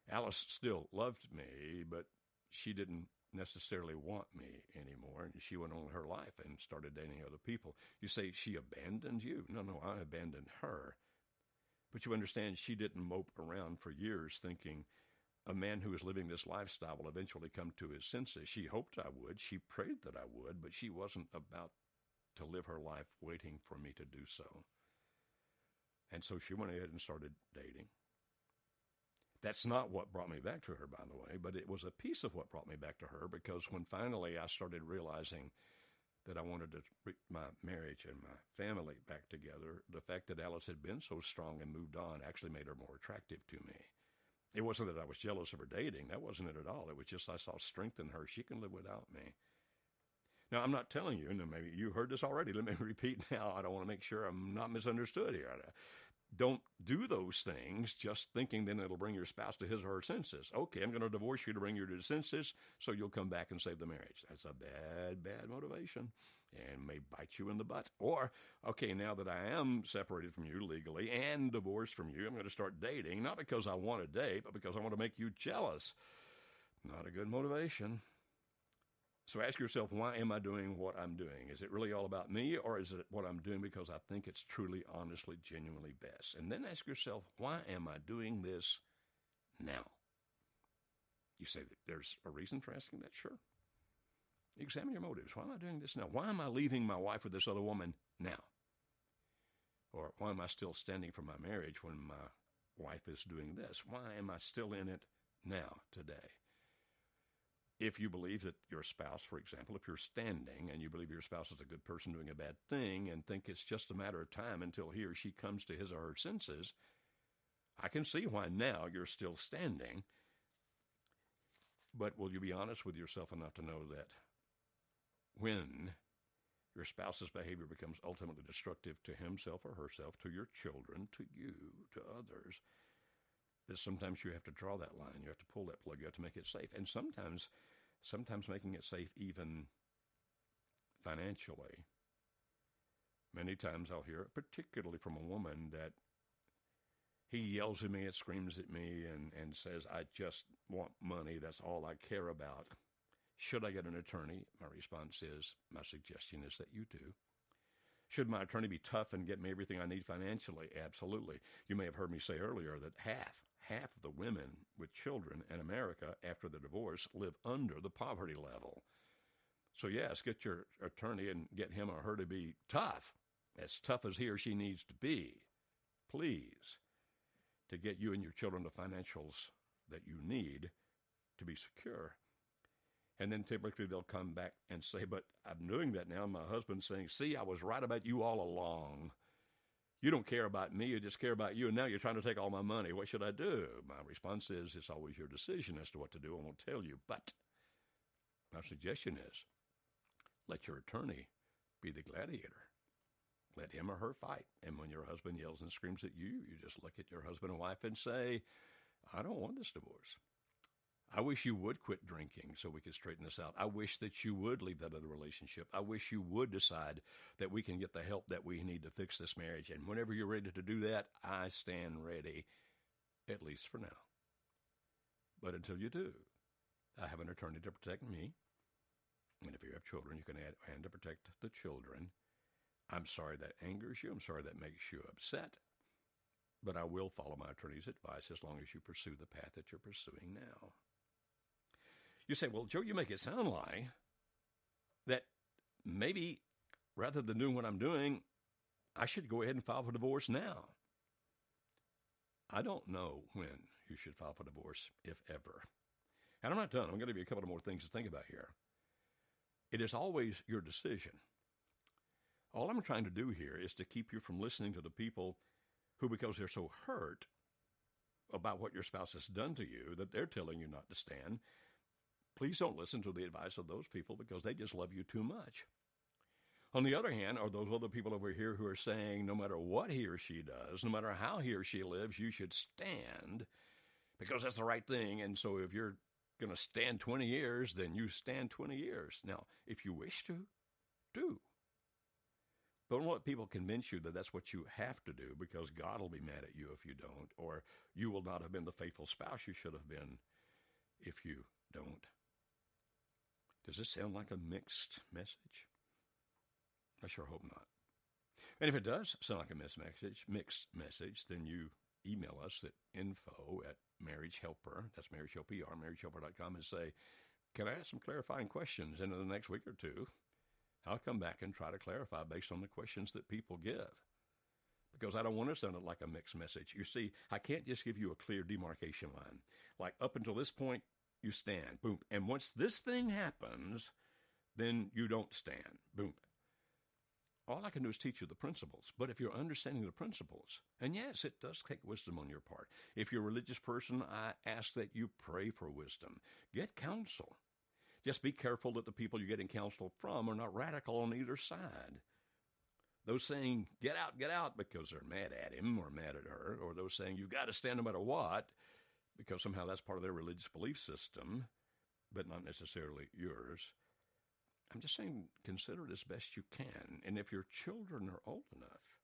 S1: Alice still loved me, but she didn't necessarily want me anymore, and she went on her life and started dating other people. You say she abandoned you? No, I abandoned her. But you understand, she didn't mope around for years thinking a man who is living this lifestyle will eventually come to his senses. She hoped I would. She prayed that I would, but she wasn't about to live her life waiting for me to do so. And so she went ahead and started dating. That's not what brought me back to her, by the way, but it was a piece of what brought me back to her, because when finally I started realizing that I wanted to bring my marriage and my family back together, the fact that Alice had been so strong and moved on actually made her more attractive to me. It wasn't that I was jealous of her dating. That wasn't it at all. It was just I saw strength in her. She can live without me. Now, I'm not telling you, and maybe you heard this already. Let me repeat now. I don't want to make sure I'm not misunderstood here. Don't do those things just thinking then it'll bring your spouse to his or her senses. Okay, I'm going to divorce you to bring you to the senses so you'll come back and save the marriage. That's a bad motivation and may bite you in the butt. Or, okay, now that I am separated from you legally and divorced from you, I'm going to start dating, not because I want to date, but because I want to make you jealous. Not a good motivation. So ask yourself, why am I doing what I'm doing? Is it really all about me, or is it what I'm doing because I think it's truly, honestly, genuinely best? And then ask yourself, why am I doing this now? You say that there's a reason for asking that? Sure. Examine your motives. Why am I doing this now? Why am I leaving my wife with this other woman now? Or why am I still standing for my marriage when my wife is doing this? Why am I still in it now, today? If you believe that your spouse, for example, if you're standing and you believe your spouse is a good person doing a bad thing and think it's just a matter of time until he or she comes to his or her senses, I can see why now you're still standing. But will you be honest with yourself enough to know that when your spouse's behavior becomes ultimately destructive to himself or herself, to your children, to you, to others, that sometimes you have to draw that line. You have to pull that plug. You have to make it safe. And sometimes making it safe even financially. Many times I'll hear, particularly from a woman, that he yells at me and screams at me and says, I just want money. That's all I care about. Should I get an attorney? My response is, my suggestion is that you do. Should my attorney be tough and get me everything I need financially? Absolutely. You may have heard me say earlier that half of the women with children in America after the divorce live under the poverty level. So yes, get your attorney and get him or her to be tough as he or she needs to be, please, to get you and your children the financials that you need to be secure. And then typically they'll come back and say, but I'm doing that now. And my husband's saying, see, I was right about you all along. You don't care about me, you just care about you, and now you're trying to take all my money. What should I do? My response is, it's always your decision as to what to do. I won't tell you, but my suggestion is, let your attorney be the gladiator. Let him or her fight. And when your husband yells and screams at you, you just look at your husband and wife and say, I don't want this divorce. I wish you would quit drinking so we could straighten this out. I wish that you would leave that other relationship. I wish you would decide that we can get the help that we need to fix this marriage. And whenever you're ready to do that, I stand ready, at least for now. But until you do, I have an attorney to protect me. And if you have children, you can add and to protect the children. I'm sorry that angers you. I'm sorry that makes you upset. But I will follow my attorney's advice as long as you pursue the path that you're pursuing now. You say, well, Joe, you make it sound like that maybe rather than doing what I'm doing, I should go ahead and file for divorce now. I don't know when you should file for divorce, if ever. And I'm not done. I'm going to give you a couple of more things to think about here. It is always your decision. All I'm trying to do here is to keep you from listening to the people who, because they're so hurt about what your spouse has done to you, that they're telling you not to stand. Please don't listen to the advice of those people because they just love you too much. On the other hand, are those other people over here who are saying no matter what he or she does, no matter how he or she lives, you should stand because that's the right thing. And so if you're going to stand 20 years, then you stand 20 years. Now, if you wish to, do. But don't let people convince you that that's what you have to do because God will be mad at you if you don't, or you will not have been the faithful spouse you should have been if you don't. Does this sound like a mixed message? I sure hope not. And if it does sound like a mixed message, then you email us at info@marriagehelper, that's marriagehelper, marriagehelper.com, and say, can I ask some clarifying questions into the next week or two? I'll come back and try to clarify based on the questions that people give. Because I don't want to sound like a mixed message. You see, I can't just give you a clear demarcation line. Like up until this point, you stand. Boom. And once this thing happens, then you don't stand. Boom. All I can do is teach you the principles. But if you're understanding the principles, and yes, it does take wisdom on your part. If you're a religious person, I ask that you pray for wisdom. Get counsel. Just be careful that the people you're getting counsel from are not radical on either side. Those saying, get out, because they're mad at him or mad at her, or those saying, you've got to stand no matter what, because somehow that's part of their religious belief system, but not necessarily yours. I'm just saying, consider it as best you can. And if your children are old enough,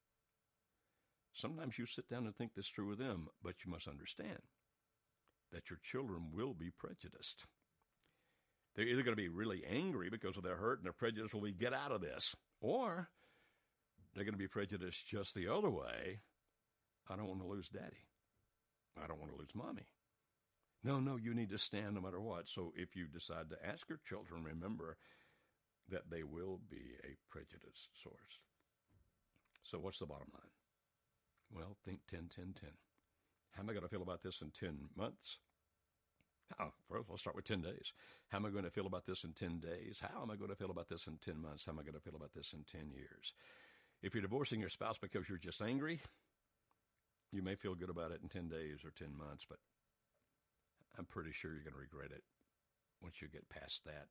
S1: sometimes you sit down and think this through with them, but you must understand that your children will be prejudiced. They're either going to be really angry because of their hurt and their prejudice will be, get out of this, or they're going to be prejudiced just the other way. I don't want to lose daddy. I don't want to lose mommy. No, you need to stand no matter what. So if you decide to ask your children, remember that they will be a prejudice source. So what's the bottom line? Well, think 10, 10, 10. How am I going to feel about this in 10 months? First, let's start with 10 days. How am I going to feel about this in 10 days? How am I going to feel about this in 10 months? How am I going to feel about this in 10 years? If you're divorcing your spouse because you're just angry, you may feel good about it in 10 days or 10 months, but I'm pretty sure you're going to regret it once you get past that.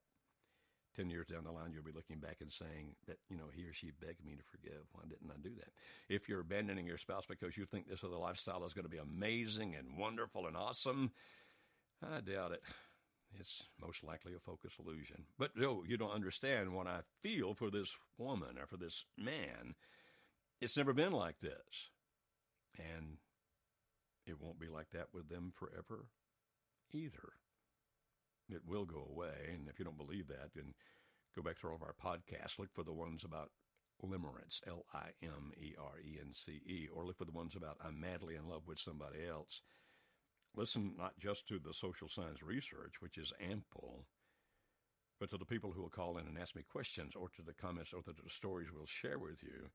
S1: 10 years down the line, you'll be looking back and saying that, he or she begged me to forgive. Why didn't I do that? If you're abandoning your spouse because you think this other lifestyle is going to be amazing and wonderful and awesome, I doubt it. It's most likely a focus illusion. But no, you don't understand what I feel for this woman or for this man. It's never been like this. And it won't be like that with them forever either. It will go away. And if you don't believe that, then go back through all of our podcasts. Look for the ones about limerence, Limerence, or look for the ones about I'm madly in love with somebody else. Listen not just to the social science research, which is ample, but to the people who will call in and ask me questions, or to the comments or to the stories we'll share with you,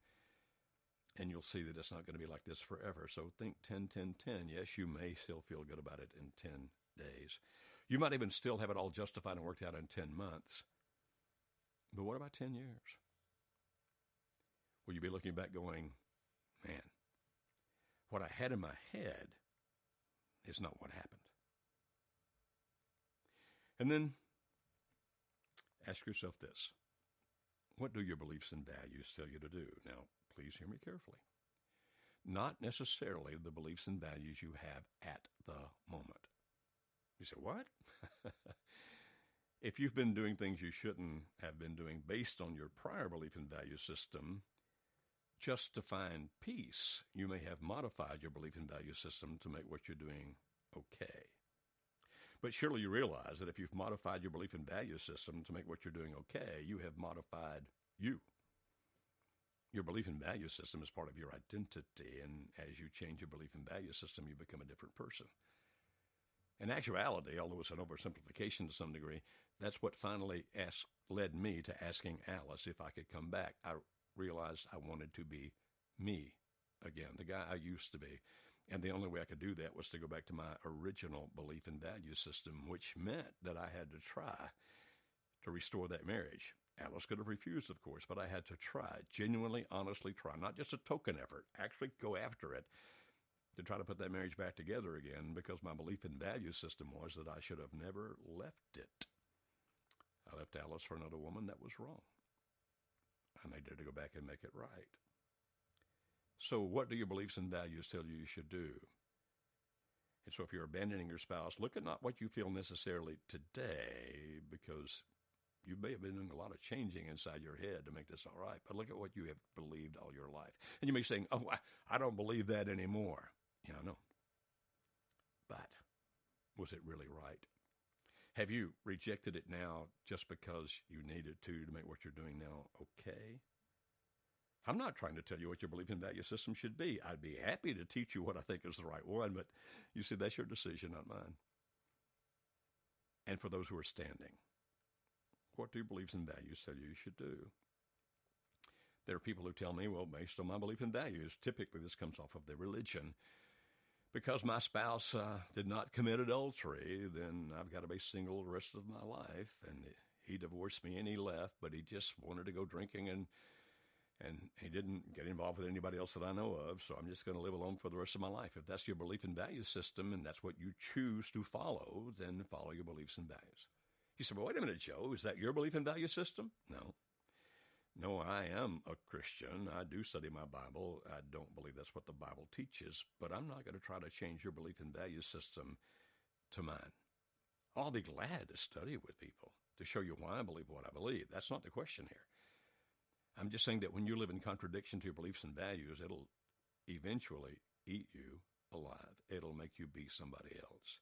S1: and you'll see that it's not going to be like this forever. So think 10, 10, 10. Yes, you may still feel good about it in 10 days. You might even still have it all justified and worked out in 10 months. But what about 10 years? Will you be looking back going, man, what I had in my head is not what happened. And then ask yourself this. What do your beliefs and values tell you to do? Now, please hear me carefully. Not necessarily the beliefs and values you have at the moment. You say, what? If you've been doing things you shouldn't have been doing based on your prior belief and value system, just to find peace, you may have modified your belief and value system to make what you're doing okay. But surely you realize that if you've modified your belief and value system to make what you're doing okay, you have modified you. Your belief and value system is part of your identity, and as you change your belief and value system, you become a different person. In actuality, although it's an oversimplification to some degree, that's what finally led me to asking Alice if I could come back. I realized I wanted to be me again, the guy I used to be. And the only way I could do that was to go back to my original belief and value system, which meant that I had to try to restore that marriage. Alice could have refused, of course, but I had to try, genuinely, honestly try, not just a token effort, actually go after it to try to put that marriage back together again, because my belief and value system was that I should have never left it. I left Alice for another woman. That was wrong. I needed to go back and make it right. So what do your beliefs and values tell you should do? And so if you're abandoning your spouse, look at not what you feel necessarily today, because you may have been doing a lot of changing inside your head to make this all right, but look at what you have believed all your life. And you may be saying, oh, I don't believe that anymore. Yeah, I know. But was it really right? Have you rejected it now just because you needed to make what you're doing now okay? I'm not trying to tell you what your belief and value system should be. I'd be happy to teach you what I think is the right one, but you see, that's your decision, not mine. And for those who are standing, what do your beliefs and values tell you should do? There are people who tell me, well, based on my belief and values, typically this comes off of their religion. Because my spouse did not commit adultery, then I've got to be single the rest of my life. And he divorced me and he left, but he just wanted to go drinking and he didn't get involved with anybody else that I know of, so I'm just going to live alone for the rest of my life. If that's your belief and value system and that's what you choose to follow, then follow your beliefs and values. You say, well, wait a minute, Joe, is that your belief and value system? No. No, I am a Christian. I do study my Bible. I don't believe that's what the Bible teaches, but I'm not going to try to change your belief and value system to mine. I'll be glad to study with people to show you why I believe what I believe. That's not the question here. I'm just saying that when you live in contradiction to your beliefs and values, it'll eventually eat you alive. It'll make you be somebody else.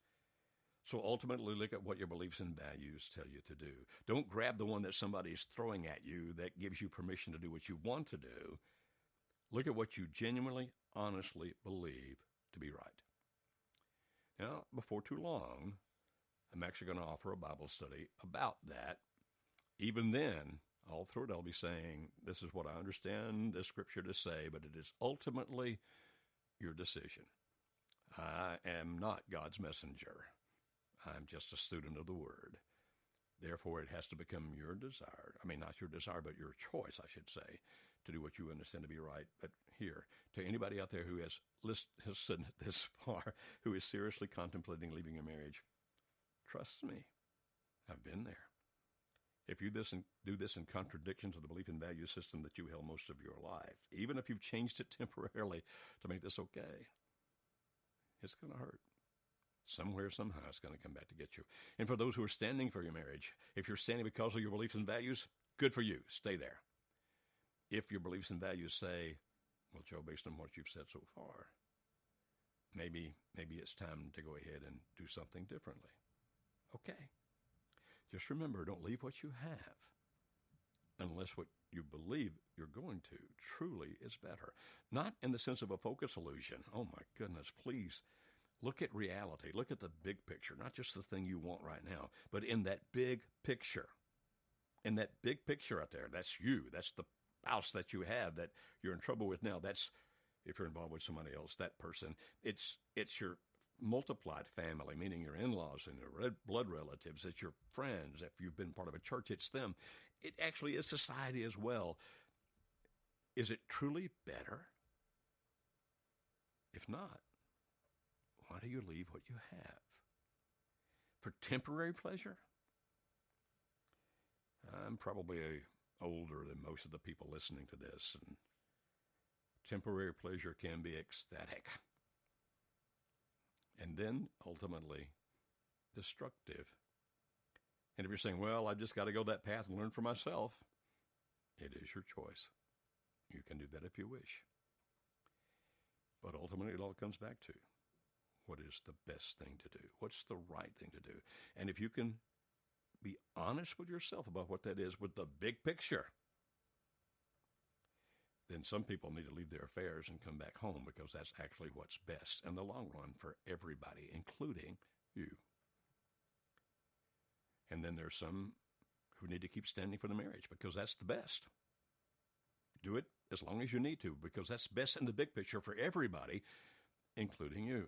S1: So ultimately, look at what your beliefs and values tell you to do. Don't grab the one that somebody's throwing at you that gives you permission to do what you want to do. Look at what you genuinely, honestly believe to be right. Now, before too long, I'm actually going to offer a Bible study about that. Even then, all through it, I'll be saying, this is what I understand the Scripture to say, but it is ultimately your decision. I am not God's messenger. I'm just a student of the Word. Therefore, it has to become your desire. I mean, not your desire, but your choice, I should say, to do what you understand to be right. But here, to anybody out there who has listened this far, who is seriously contemplating leaving a marriage, trust me, I've been there. If you do this in contradiction to the belief and value system that you held most of your life, even if you've changed it temporarily to make this okay, it's going to hurt. Somewhere, somehow, it's going to come back to get you. And for those who are standing for your marriage, if you're standing because of your beliefs and values, good for you. Stay there. If your beliefs and values say, well, Joe, based on what you've said so far, maybe it's time to go ahead and do something differently. Okay. Just remember, don't leave what you have unless what you believe you're going to truly is better. Not in the sense of a focus illusion. Oh, my goodness, please. Look at reality. Look at the big picture, not just the thing you want right now, but in that big picture. In that big picture out there, that's you. That's the spouse that you have that you're in trouble with now. That's, if you're involved with somebody else, that person. It's your multiplied family, meaning your in-laws and your red blood relatives. It's your friends. If you've been part of a church, it's them. It actually is society as well. Is it truly better? If not, why do you leave what you have? For temporary pleasure? I'm probably older than most of the people listening to this, and temporary pleasure can be ecstatic. And then, ultimately, destructive. And if you're saying, well, I just got to go that path and learn for myself, it is your choice. You can do that if you wish. But ultimately, it all comes back to what is the best thing to do? What's the right thing to do? And if you can be honest with yourself about what that is with the big picture, then some people need to leave their affairs and come back home, because that's actually what's best in the long run for everybody, including you. And then there's some who need to keep standing for the marriage, because that's the best. Do it as long as you need to, because that's best in the big picture for everybody, including you.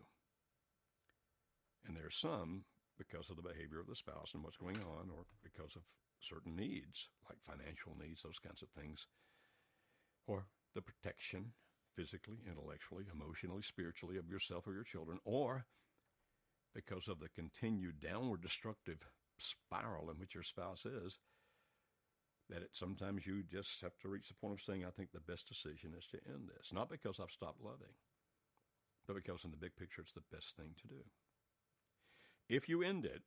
S1: And there's some, because of the behavior of the spouse and what's going on, or because of certain needs, like financial needs, those kinds of things, or the protection physically, intellectually, emotionally, spiritually of yourself or your children, or because of the continued downward destructive spiral in which your spouse is, that sometimes you just have to reach the point of saying, I think the best decision is to end this. Not because I've stopped loving, but because in the big picture it's the best thing to do. If you end it,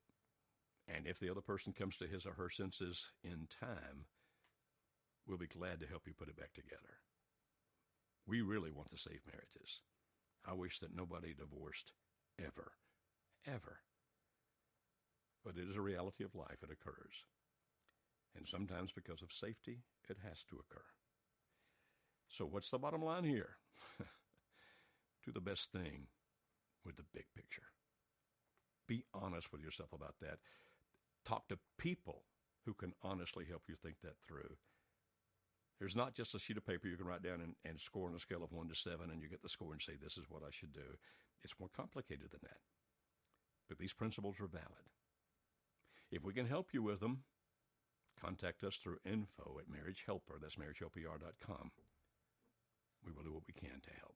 S1: and if the other person comes to his or her senses in time, we'll be glad to help you put it back together. We really want to save marriages. I wish that nobody divorced ever, ever. But it is a reality of life. It occurs. And sometimes because of safety, it has to occur. So what's the bottom line here? Do the best thing with the big picture. Be honest with yourself about that. Talk to people who can honestly help you think that through. There's not just a sheet of paper you can write down and score on a scale of 1 to 7, and you get the score and say, this is what I should do. It's more complicated than that. But these principles are valid. If we can help you with them, contact us through info@marriagehelper. That's marriagehelper.com. We will do what we can to help.